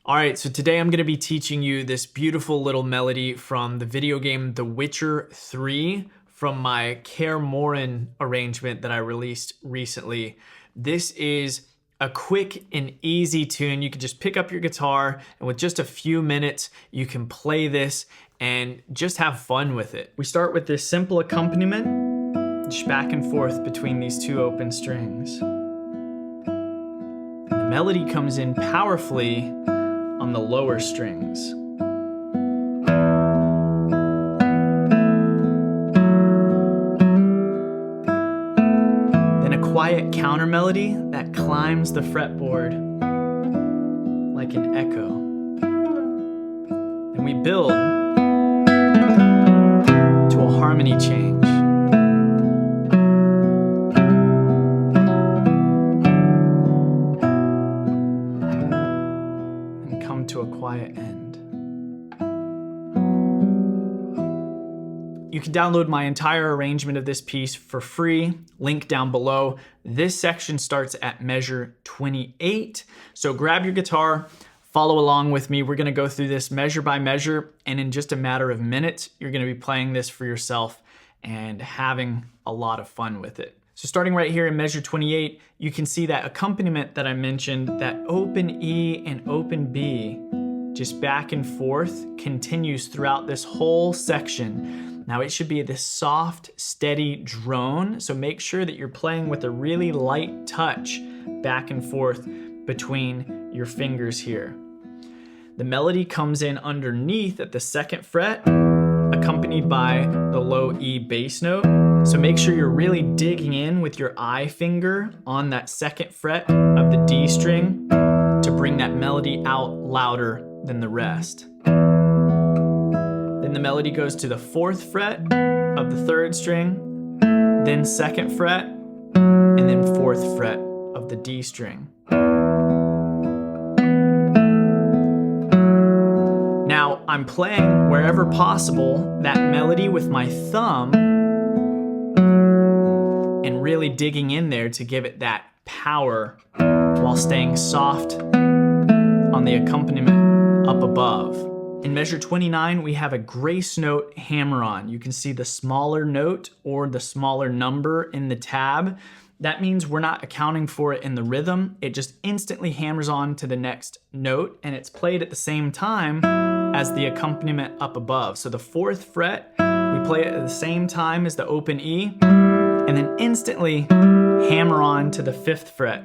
All right, so today I'm going to be teaching you this beautiful little melody from the video game The Witcher 3 from my Kaer Morhen arrangement that I released recently. This is a quick and easy tune. You can just pick up your guitar and with just a few minutes, you can play this and just have fun with it. We start with this simple accompaniment, just back and forth between these two open strings. The melody comes in powerfully on the lower strings. Then a quiet counter melody that climbs the fretboard like an echo. And we build to a harmony change. To a quiet end. You can download my entire arrangement of this piece for free, link down below. This section starts at measure 28. So grab your guitar, follow along with me. We're gonna go through this measure by measure, and in just a matter of minutes, you're gonna be playing this for yourself and having a lot of fun with it. So starting right here in measure 28, you can see that accompaniment that I mentioned, that open E and open B, just back and forth, continues throughout this whole section. Now it should be this soft, steady drone, so make sure that you're playing with a really light touch back and forth between your fingers here. The melody comes in underneath at the 2nd fret, accompanied by the low E bass note. So make sure you're really digging in with your I finger on that 2nd fret of the D string to bring that melody out louder than the rest. Then the melody goes to the 4th fret of the 3rd string, then 2nd fret, and then 4th fret of the D string. Now I'm playing wherever possible that melody with my thumb and really digging in there to give it that power while staying soft on the accompaniment up above. In measure 29, we have a grace note hammer-on. You can see the smaller note or the smaller number in the tab. That means we're not accounting for it in the rhythm. It just instantly hammers on to the next note, and it's played at the same time as the accompaniment up above. So the 4th fret, we play it at the same time as the open E, and then instantly hammer on to the 5th fret.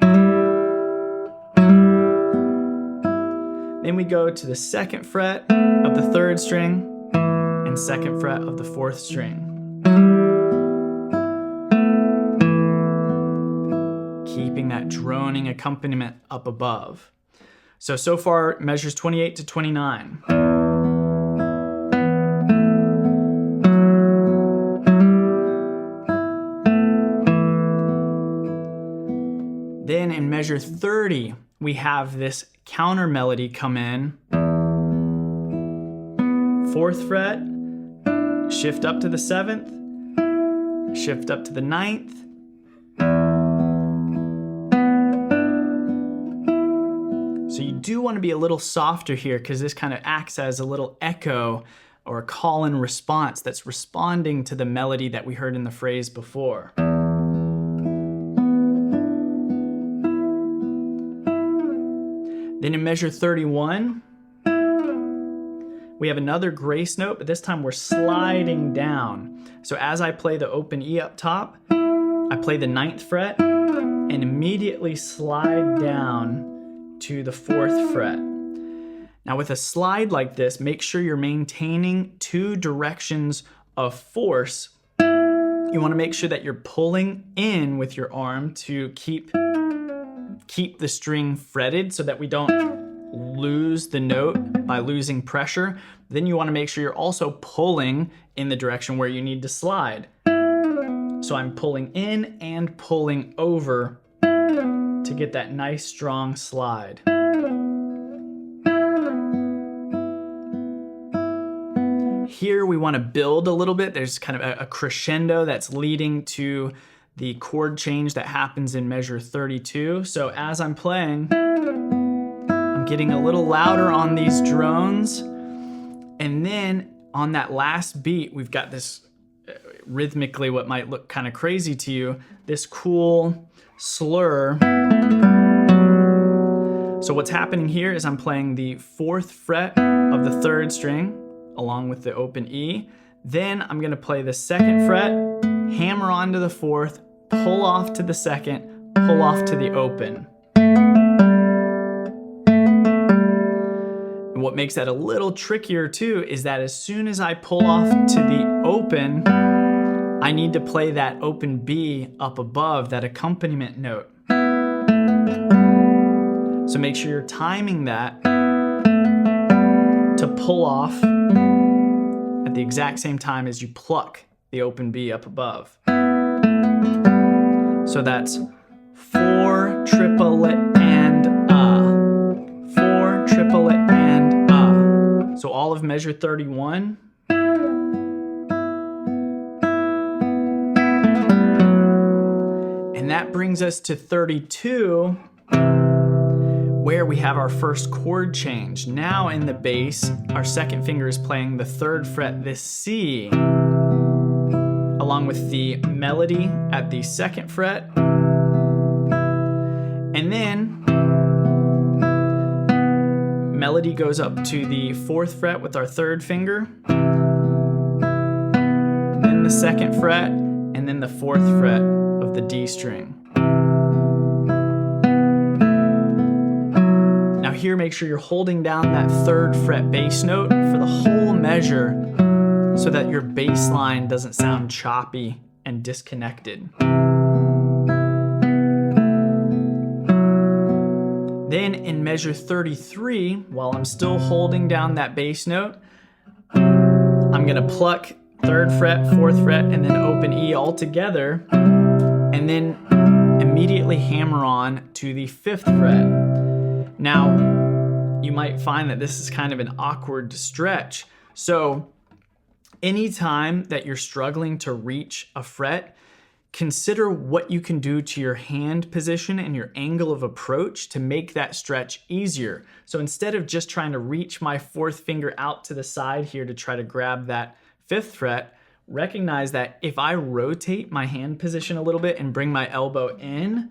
Then we go to the 2nd fret of the 3rd string and 2nd fret of the 4th string. Keeping that droning accompaniment up above. So far, measures 28 to 29. Then in measure 30, we have this counter melody come in. 4th fret, shift up to the 7th, shift up to the 9th, so you do want to be a little softer here because this kind of acts as a little echo or a call and response that's responding to the melody that we heard in the phrase before. Then in measure 31, we have another grace note, but this time we're sliding down. So as I play the open E up top, I play the 9th fret and immediately slide down to the 4th fret. Now with a slide like this, make sure you're maintaining 2 directions of force. You want to make sure that you're pulling in with your arm to keep the string fretted so that we don't lose the note by losing pressure. Then you want to make sure you're also pulling in the direction where you need to slide. So I'm pulling in and pulling over to get that nice strong slide. Here we want to build a little bit. There's kind of a crescendo that's leading to the chord change that happens in measure 32. So as I'm playing, I'm getting a little louder on these drones. And then on that last beat, we've got this rhythmically what might look kind of crazy to you, this cool slur. So what's happening here is I'm playing the 4th fret of the 3rd string along with the open E. Then I'm gonna play the 2nd fret, hammer onto the 4th, pull off to the 2nd, pull off to the open. And what makes that a little trickier too is that as soon as I pull off to the open, I need to play that open B up above, that accompaniment note. So make sure you're timing that to pull off at the exact same time as you pluck the open B up above. So that's 4 triplet and 4 triplet and So all of measure 31. And that brings us to 32, where we have our first chord change. Now in the bass, our 2nd finger is playing the 3rd fret, this C, along with the melody at the 2nd fret. And then melody goes up to the 4th fret with our 3rd finger, and then the 2nd fret, and then the 4th fret of the D string. Now here, make sure you're holding down that 3rd fret bass note for the whole measure so that your bass line doesn't sound choppy and disconnected. Then in measure 33, while I'm still holding down that bass note, I'm gonna pluck 3rd fret, 4th fret, and then open E all together, and then immediately hammer on to the 5th fret. Now, you might find that this is kind of an awkward stretch. So anytime that you're struggling to reach a fret, consider what you can do to your hand position and your angle of approach to make that stretch easier. So instead of just trying to reach my 4th finger out to the side here to try to grab that 5th fret, recognize that if I rotate my hand position a little bit and bring my elbow in,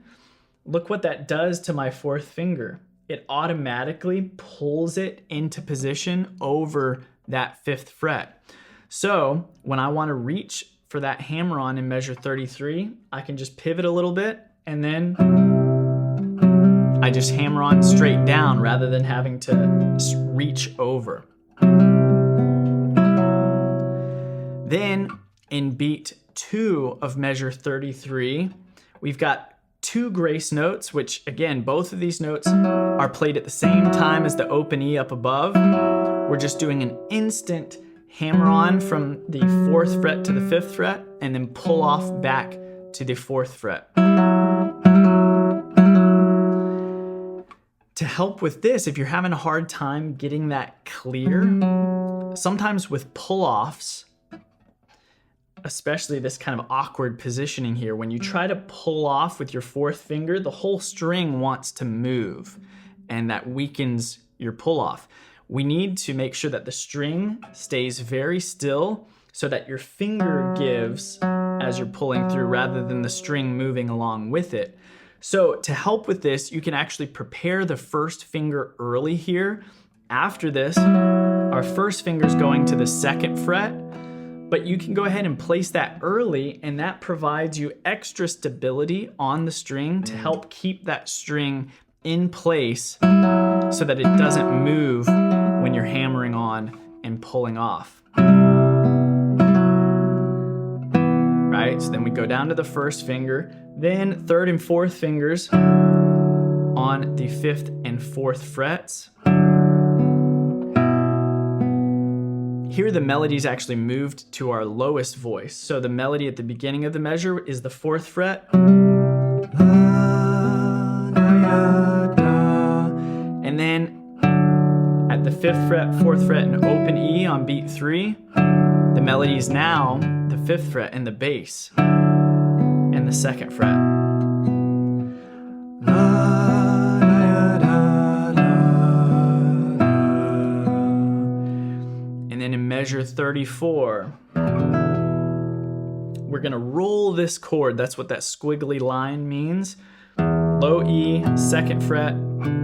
look what that does to my 4th finger. It automatically pulls it into position over that 5th fret. So when I want to reach for that hammer on in measure 33, I can just pivot a little bit and then I just hammer on straight down rather than having to reach over. Then in beat 2 of measure 33, we've got 2 grace notes, which again, both of these notes are played at the same time as the open E up above. We're just doing an instant hammer on from the 4th fret to the 5th fret, and then pull off back to the 4th fret. To help with this, if you're having a hard time getting that clear, sometimes with pull-offs, especially this kind of awkward positioning here, when you try to pull off with your 4th finger, the whole string wants to move, and that weakens your pull-off. We need to make sure that the string stays very still so that your finger gives as you're pulling through rather than the string moving along with it. So to help with this, you can actually prepare the 1st finger early here. After this, our 1st finger is going to the 2nd fret, but you can go ahead and place that early, and that provides you extra stability on the string to help keep that string in place so that it doesn't move when you're hammering on and pulling off. Right, so then we go down to the 1st finger, then 3rd and 4th fingers on the 5th and 4th frets. Here the melody's actually moved to our lowest voice. So the melody at the beginning of the measure is the 4th fret. And then at the 5th fret, 4th fret, and open E on beat 3, the melody is now the 5th fret and the bass and the 2nd fret. measure 34. We're gonna roll this chord. That's what that squiggly line means. Low E, 2nd fret,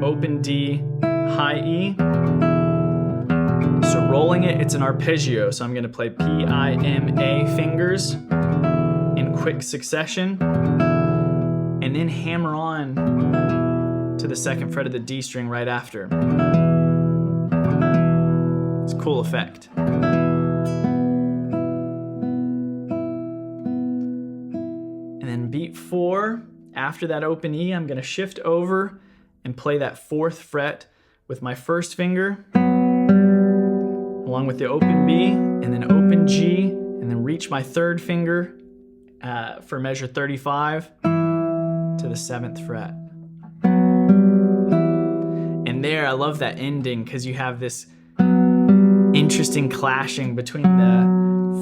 open D, high E. So rolling it, it's an arpeggio. So I'm gonna play P-I-M-A fingers in quick succession, and then hammer on to the 2nd fret of the D string right after. It's a cool effect. And then beat 4, after that open E, I'm gonna shift over and play that 4th fret with my 1st finger, along with the open B, and then open G, and then reach my 3rd finger for measure 35 to the 7th fret. And there, I love that ending because you have this interesting clashing between the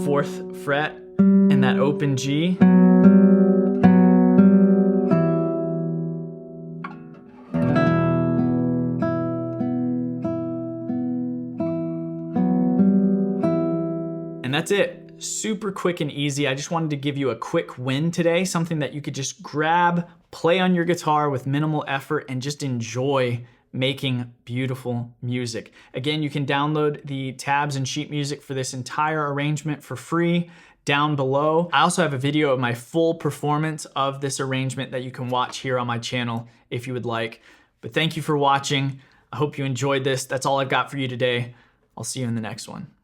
4th fret and that open G. And that's it. Super quick and easy. I just wanted to give you a quick win today, something that you could just grab, play on your guitar with minimal effort, and just enjoy making beautiful music. Again, you can download the tabs and sheet music for this entire arrangement for free down below. I also have a video of my full performance of this arrangement that you can watch here on my channel if you would like. But thank you for watching. I hope you enjoyed this. That's all I've got for you today. I'll see you in the next one.